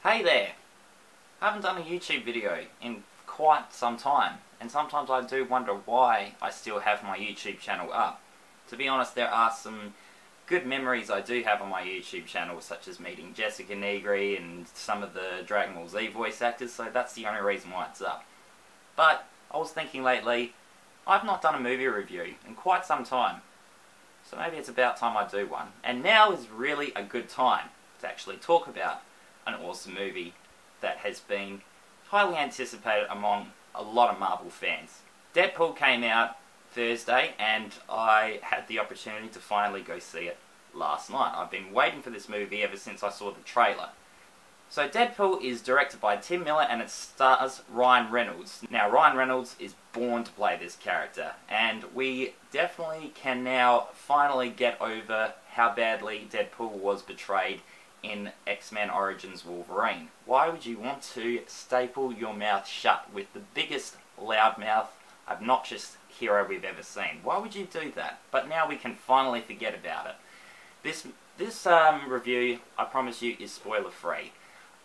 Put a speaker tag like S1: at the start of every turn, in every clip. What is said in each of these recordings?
S1: Hey there! I haven't done a YouTube video in quite some time, and sometimes I do wonder why I still have my YouTube channel up. To be honest, there are some good memories I do have on my YouTube channel, such as meeting Jessica Negri and some of the Dragon Ball Z voice actors, so that's the only reason why it's up. But I was thinking lately, I've not done a movie review in quite some time, so maybe it's about time I do one. And now is really a good time to actually talk about an awesome movie that has been highly anticipated among a lot of Marvel fans. DeadPool came out Thursday and I had the opportunity to finally go see it last night. I've been waiting for this movie ever since I saw the trailer. So DeadPool is directed by Tim Miller and it stars Ryan Reynolds. Now Ryan Reynolds is born to play this character, and we definitely can now finally get over how badly Deadpool was betrayed in X-Men Origins Wolverine. Why would you want to staple your mouth shut with the biggest loudmouth, obnoxious hero we've ever seen? Why would you do that? But now we can finally forget about it. This review, I promise you, is spoiler free.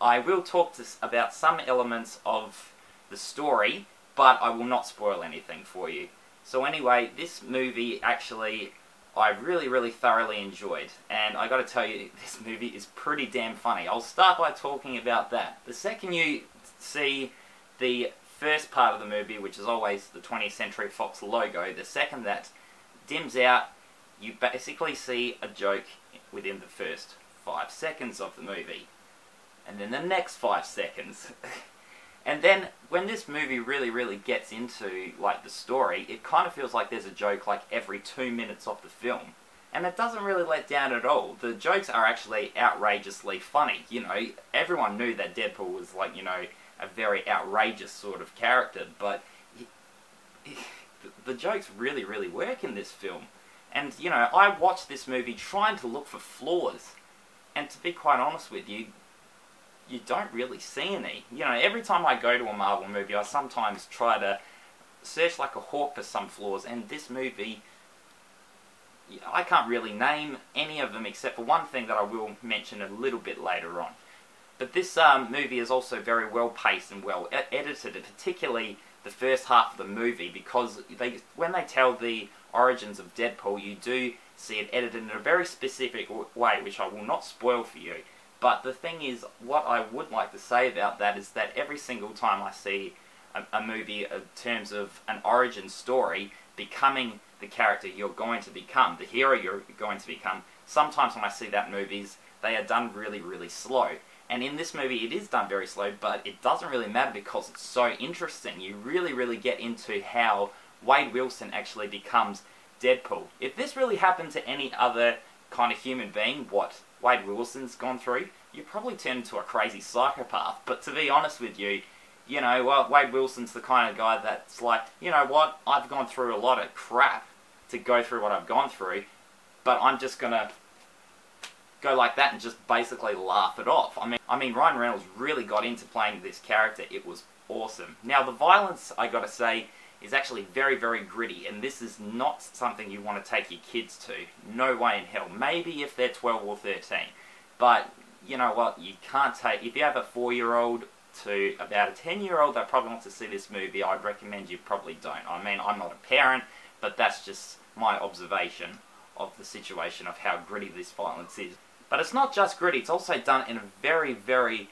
S1: I will talk about some elements of the story, but I will not spoil anything for you. So anyway, this movie actually I really thoroughly enjoyed, and I gotta tell you, this movie is pretty damn funny. I'll start by talking about that. The second you see the first part of the movie, which is always the 20th Century Fox logo, the second that dims out, you basically see a joke within the first 5 seconds of the movie. And then the next 5 seconds. And then, when this movie really gets into, like, the story, it kind of feels like there's a joke, like, every 2 minutes of the film. And it doesn't really let down at all. The jokes are actually outrageously funny. You know, everyone knew that Deadpool was, like, you know, a very outrageous sort of character, but the jokes really work in this film. And, you know, I watched this movie trying to look for flaws, and to be quite honest with you, you don't really see any. You know, every time I go to a Marvel movie, I sometimes try to search like a hawk for some flaws, and this movie, I can't really name any of them except for one thing that I will mention a little bit later on. But this movie is also very well paced and well edited, particularly the first half of the movie, because when they tell the origins of Deadpool, you do see it edited in a very specific way, which I will not spoil for you. But the thing is, what I would like to say about that is that every single time I see a movie in terms of an origin story, becoming the character you're going to become, the hero you're going to become, sometimes when I see that in movies, they are done really slow. And in this movie it is done very slow, but it doesn't really matter because it's so interesting. You really get into how Wade Wilson actually becomes Deadpool. If this really happened to any other kind of human being, what Wade Wilson's gone through, you probably turn into a crazy psychopath. But to be honest with you, you know, well, Wade Wilson's the kind of guy that's like, you know what, I've gone through a lot of crap to go through what I've gone through, but I'm just gonna go like that and just basically laugh it off. I mean, Ryan Reynolds really got into playing this character. It was awesome. Now, the violence, I gotta say, is actually very gritty, and this is not something you want to take your kids to. No way in hell. Maybe if they're 12 or 13. But, you know what, you can't take... If you have a 4-year-old to about a 10-year-old that probably wants to see this movie, I'd recommend you probably don't. I mean, I'm not a parent, but that's just my observation of the situation of how gritty this violence is. But it's not just gritty, it's also done in a very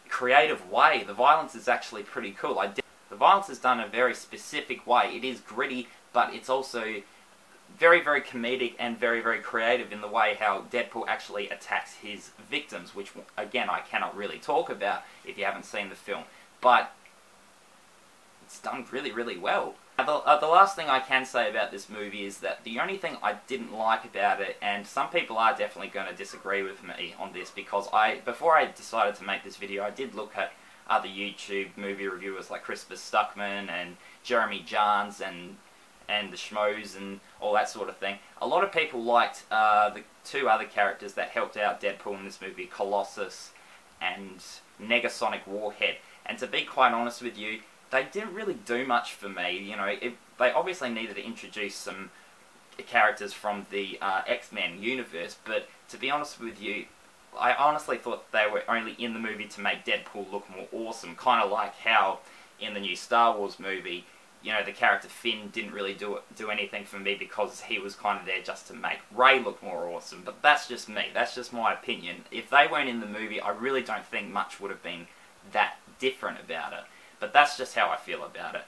S1: creative way. The violence is actually pretty cool. The violence is done in a very specific way. It is gritty, but it's also very comedic and very creative in the way how Deadpool actually attacks his victims, which, again, I cannot really talk about if you haven't seen the film. But it's done really well. The last thing I can say about this movie is that the only thing I didn't like about it, and some people are definitely going to disagree with me on this, because before I decided to make this video, I did look at other YouTube movie reviewers like Christopher Stuckman and Jeremy Jahns and the Schmoes and all that sort of thing. A lot of people liked the two other characters that helped out Deadpool in this movie, Colossus and Negasonic Warhead. And to be quite honest with you, they didn't really do much for me. You know, they obviously needed to introduce some characters from the X-Men universe, but to be honest with you, I honestly thought they were only in the movie to make Deadpool look more awesome, kind of like how in the new Star Wars movie, you know, the character Finn didn't really do anything for me because he was kind of there just to make Rey look more awesome. But that's just me. That's just my opinion. If they weren't in the movie, I really don't think much would have been that different about it. But that's just how I feel about it.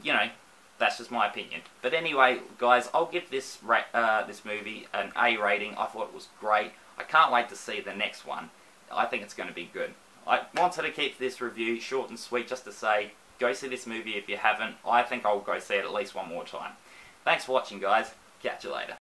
S1: You know, that's just my opinion. But anyway, guys, I'll give this this movie an A rating. I thought it was great. I can't wait to see the next one. I think it's going to be good. I wanted to keep this review short and sweet just to say, go see this movie if you haven't. I think I'll go see it at least one more time. Thanks for watching, guys. Catch you later.